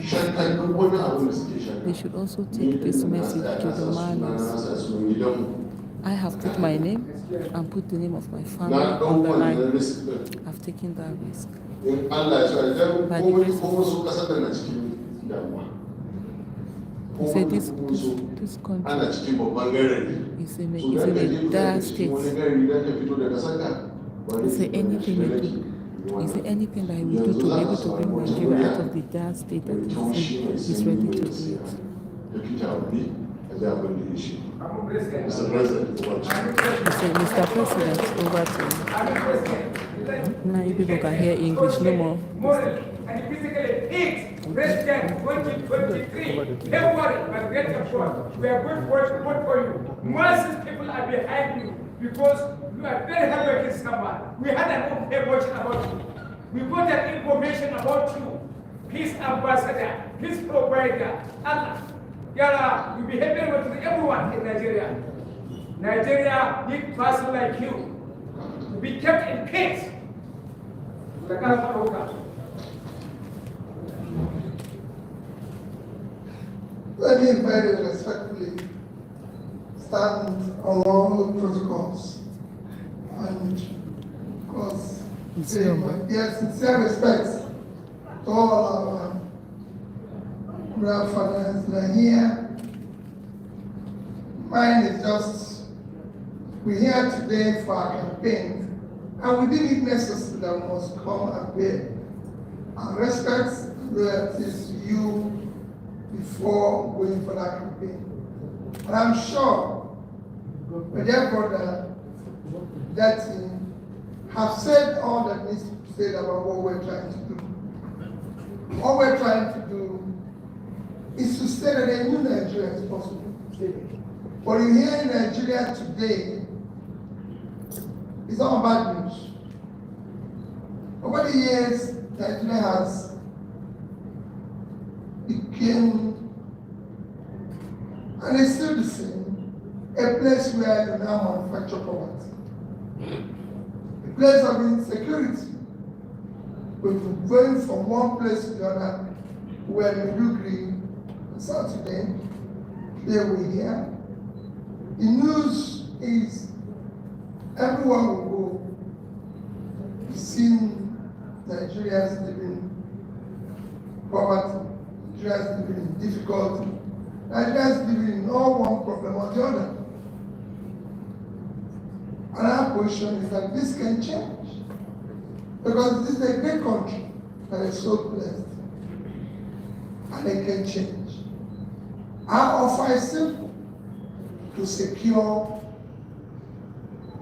They should also take this message to the minors. I have put my name and put the name of my family on the line. I've taken that risk. By the grace of God. He said this country is in a dire state. He said anything that he will do to be able to bring Nigeria out of the dire state that he's ready to do it. Mr. President, He said, Mr. President, over to you. Now you people can hear English no more. And physically eat President 2023. Don't worry, but get assured, we are going to vote for you. Masses people are behind you because you are very hardworking someone. We had an information about you. We got an information about you. Peace ambassador, peace provider, Allah. Yara, you behave very well to everyone in Nigeria. Nigeria needs a person like you to be kept in peace. Let me very respectfully stand on all protocols and, of course, say my sincere respects to all our grandfathers that are here. Mine is just, we're here today for our campaign, and we deem it necessary that we must come and pay our respects to you before going for that campaign. And I'm sure my dear brother that have said all that needs to be said about what we're trying to do. What we're trying to do is to say that a new Nigeria is possible. What you hear in Nigeria today is not bad news. Over the years, Nigeria has became, and it's still the same, a place where you now manufacture poverty. A place of insecurity. We've been going from one place to the other, where Medugri and South Sudan, today we're here. The news is everyone will go. We've seen Nigerians living poverty. Nigerians living in difficulty. Nigerians living in all one problem or the other. And our position is that this can change. Because this is a great country that is so blessed. And it can change. Our offer is simple. To secure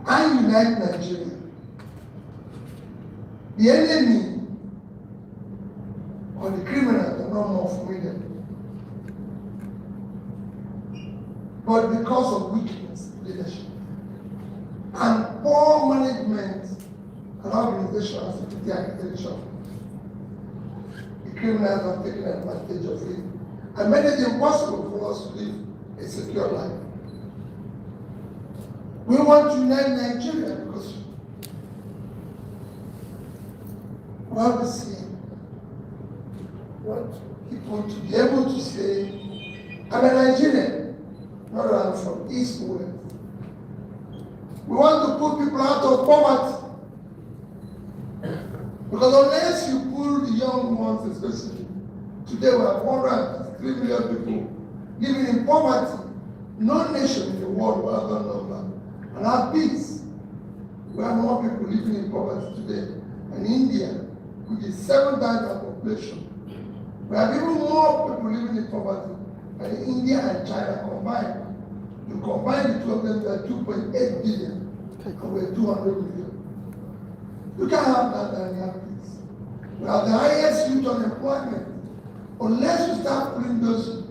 and unite Nigeria. The enemy or the criminals are not more formidable. But because of weakness, leadership, and poor management and organizational security architecture, the criminals have taken advantage of it and made it impossible for us to live a secure life. We want to unite Nigeria because we have the same. We want people to be able to say, I'm a Nigerian, not I'm from East or West. We want to put people out of poverty. Because unless you pull the young ones, especially, today we have 103 million people living in poverty. No nation in the world will have that number. And have peace. We have more people living in poverty today. And India, which is 7 times our population, we have even more people living in poverty than India and China combined. You combine the two of them, we are 2.8 billion, and we're 200 million. You can't have that and have peace. We have the highest youth unemployment. Unless you start putting those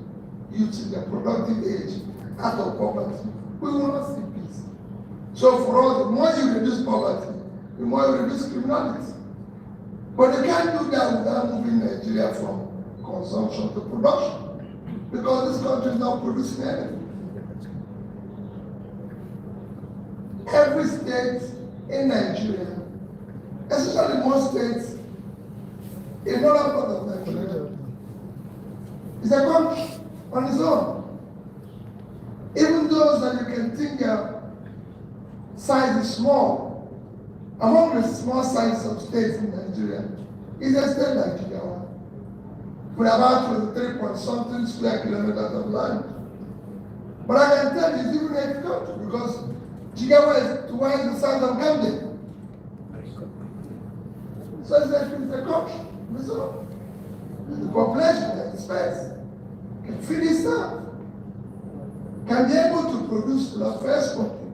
youths in the productive age out of poverty, we will not see peace. So for us, the more you reduce poverty, the more you reduce criminality. But you can't do that without moving Nigeria from consumption to production, because this country is not producing anything. Every state in Nigeria, especially most states in other parts of Nigeria, a country on its own. Even those that you can think their size is small, among the small sizes of states in Nigeria, is a state like Jigawa, with about 23 point something square kilometers of land. But I can tell you it's even a country because Jigawa is twice the size of Gambia. So it's a country. So the population and the space can feed itself, can be able to produce the first country.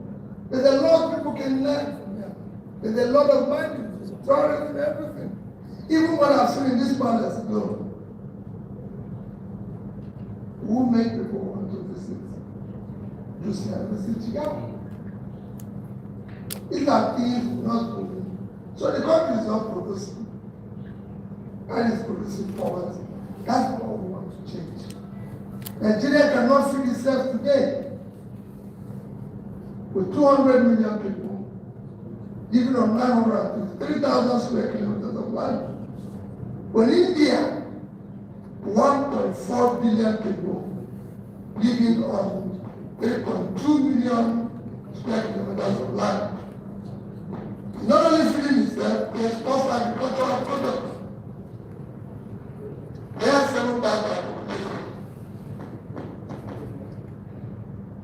There's a lot of people can learn from them. There's a lot of money, tourism, everything. Even what I've seen in this palace alone, who make people want to visit Dutse and visit Jigawa? These are things we're not doing. So the country is not producing. And it's producing poverty. That's what we want to change. Nigeria cannot feed itself today with 200 million people living on 953,000 square kilometers of land. When India, 1.4 billion people living on 8.2 million square kilometers of land. Not only feeding itself, they export agricultural products. They have 7,000 population.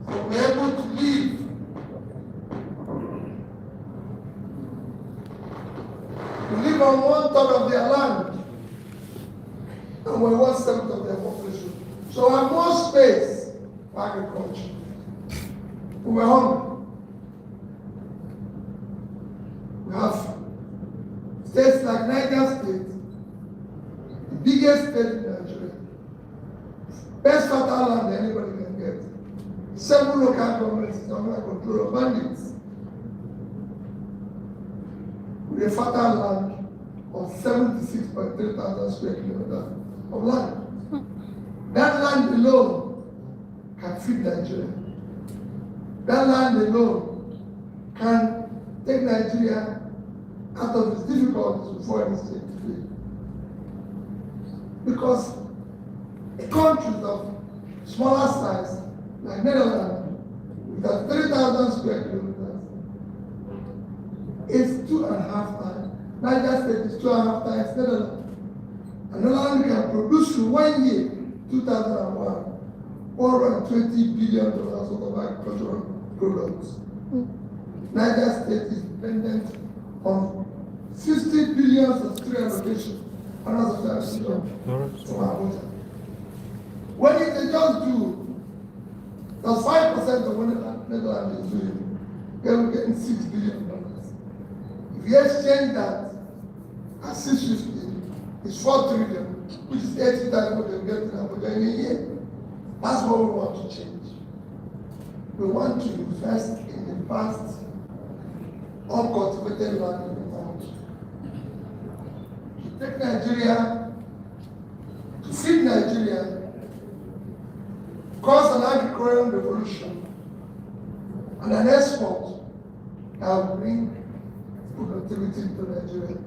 So we're able to live. We live on 1/3 of their land, and we're 1/7 of their population. So we have more space for agriculture. We're hungry. We have states like Niger State, the biggest state in Nigeria, best fertile land anybody can get. 7 local governments is under control of bandits. With a fertile land of 76.3 thousand square kilometers of land. That land alone can feed Nigeria. That land alone can take Nigeria out of its difficulties before any state today. Because countries of smaller size, like Netherlands, with 3,000 square kilometers, is 2.5 times. Niger State is 2.5 times Netherlands. And Netherlands can produce in 1 year, 2001, $420 billion worth of agricultural products. Niger State is dependent on 50 billion of tree allocation and other services from Abuja. When they just do, that's 5% of what Netherlands is doing, they will get $6 billion. If you exchange that at 650, it's 4 trillion, which is 80 times what they get in Abuja in a year. That's what we want to change. We want to invest in the vast, uncultivated land in the country. To take Nigeria, to feed Nigeria, cause an agricultural revolution, and an export that will bring productivity into Nigeria.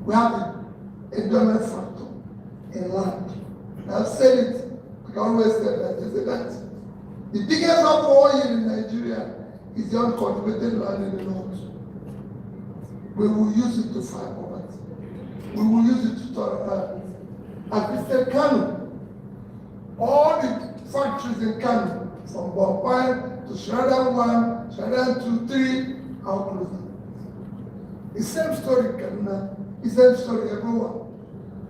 We have the endowment factor in land. And I've said it, I always say that, the biggest of oil in Nigeria is the uncultivated land in the north. We will use it to fight poverty. We will use it to turn around. As we said, Kano, all the factories in Kano, from Bombay to Shraddha 1, Shraddha 2, 3, are closed. The same story in Kaduna, the same story everywhere.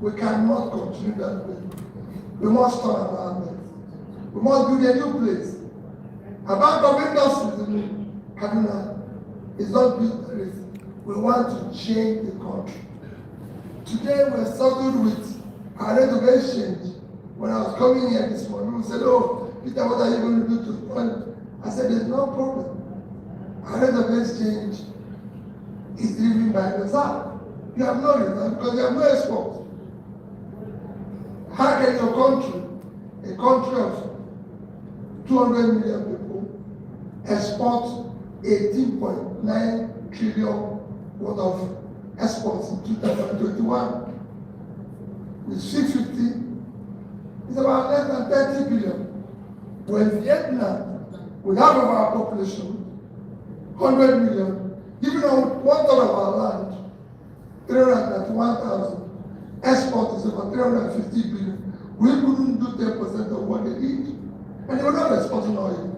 We cannot continue that way. We must turn around it. We must build a new place. A bank of industries in Kaduna is not built for this. We want to change the country. Today we're struggled with our rate of exchange. When I was coming here this morning, we said, "Oh, Peter, what are you going to do to fund?" I said, "There's no problem. Our rate of exchange is driven by the South. You have no reason because you have no export. How can your country, a country of 200 million people, export 18.9 trillion worth of exports in 2021 with 650 is about less than 30 billion. When Vietnam, with half of our population, 100 million, even on 1/3 of our land, 391,000, export is about 350 billion. We couldn't do 10% of what they need. And they were not exporting oil.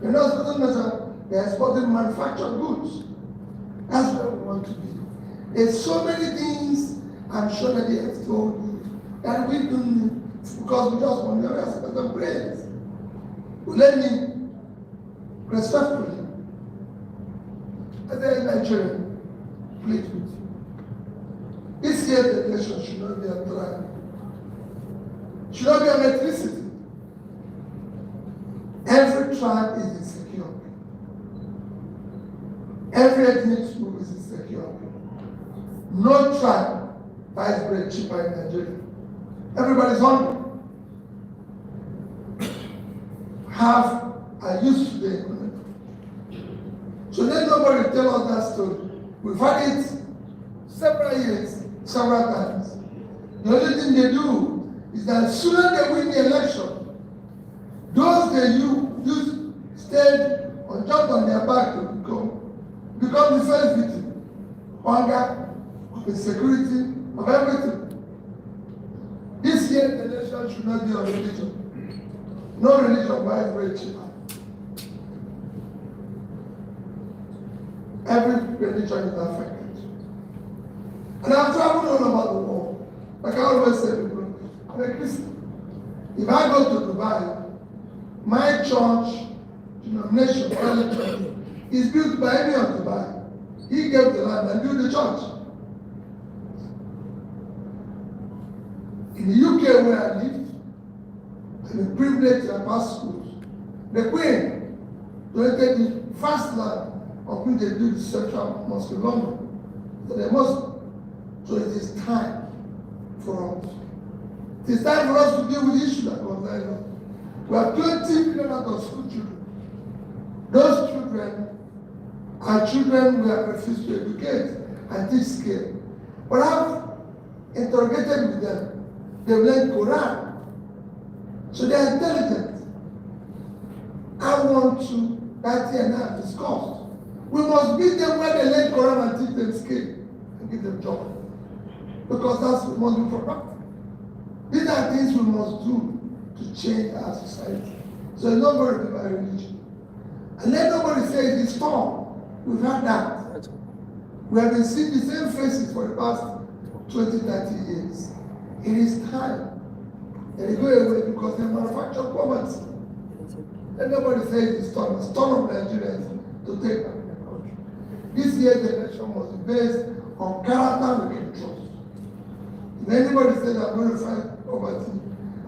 They're not exporting metal, they're exporting manufactured goods. That's where we want to be. There's so many things I'm sure that they have told you that we do because we just want to rest and praise. Let me respectfully, as a Nigerian, plead with you. This year the election should not be a trial. Should not be an ethnicity. Every tribe is insecure. Every ethnic group is insecure. No tribe buys bread cheaper in Nigeria. Everybody's hungry. Half are used to the economy. So let nobody tell us that story. We've had it several years, several times. The only thing they do is that sooner they win the election, those they use stayed or jumped on their back to become the first victim. Hunger, of insecurity, of everything. This year the election should not be on religion. No religion buys bread cheaper. Every religion is affected. And I've traveled all over the world. Like I always say, I'm a Christian. If I go to Dubai, my church, denomination, religion, is built by Emire of Dubai. He gave the land and built the church. In the UK where I lived, I'm a privileged to pass schools. The Queen donated the first land of which they do the Central Mosque in London. So they must. So it is time for us. It is time for us to deal with issues that concern us. We have 20 million out of school children. Those children are children we have refused to educate and teach skill. But I've interrogated with them. They've learned Quran. So they're intelligent. I want to, that year now, discuss. We must meet them where they learn Quran and teach them skill and give them job. Because that's what we must do for practice. These are things we must do to change our society. So it's not going to be by religion. And let nobody say it is storm. We've had that. We have been seeing the same faces for the past 20, 30 years. It is time. And they go away because they manufacture poverty. Let nobody say it is storm. It's storm of Nigerians to take back the country. This year's election must be based on character we can trust. If anybody says I'm going to fight poverty,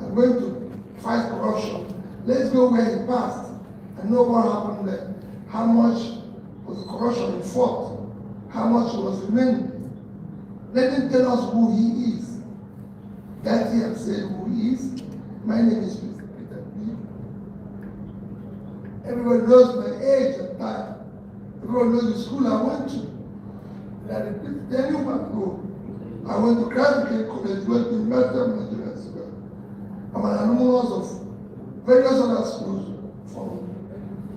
I'm going to fight corruption, let's go where he passed and know what happened there. How much was the corruption he fought? How much was remaining? Let him tell us who he is. That he has said who he is. My name is Mr. Peter B. Everybody knows my age and time. Everybody knows the school I went to. That anyone go. I went to Christ College, went to University of Nigeria. I'm an alumnus of various other schools from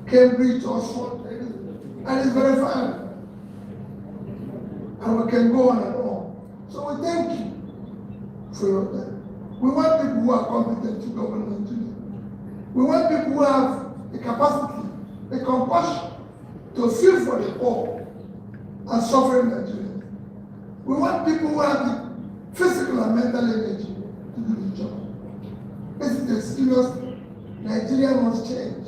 Cambridge, Oxford, and it's very fine. And we can go on and on. So we thank you for your time. We want people who are competent to govern Nigeria. We want people who have the capacity, the compassion to feel for the poor and suffering Nigerians. We want people who have the physical and mental energy to do the job. This is a serious Nigeria must change.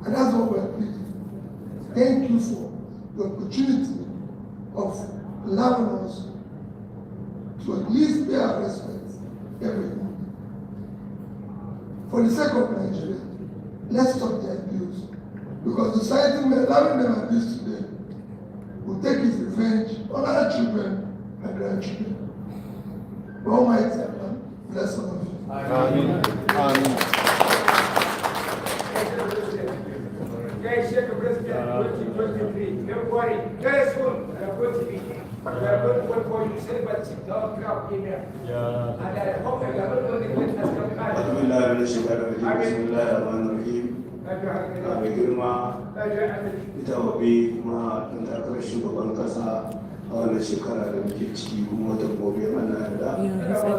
And that's what we're pleading. Thank you for the opportunity of allowing us to at least pay our respects every month. For the sake of Nigeria, let's stop the abuse. Because the society we're allowing them abuse today will take its revenge on our children and grandchildren. Almighty Allah, bless all of you. Amen. Amen. President 2023. Everybody, very soon, we are going to be But we are going to work for you, say, but sit down, crowd, Emire. Yeah. And I hope that you are not going to get us coming out. بسم الله من الشيطان الرجيم بسم الله الرحمن الرحيم mai girma ita wabi kuma ɗan takarar shugaban ƙasa a wannan shekara da muke ciki kuma wata gobe mana da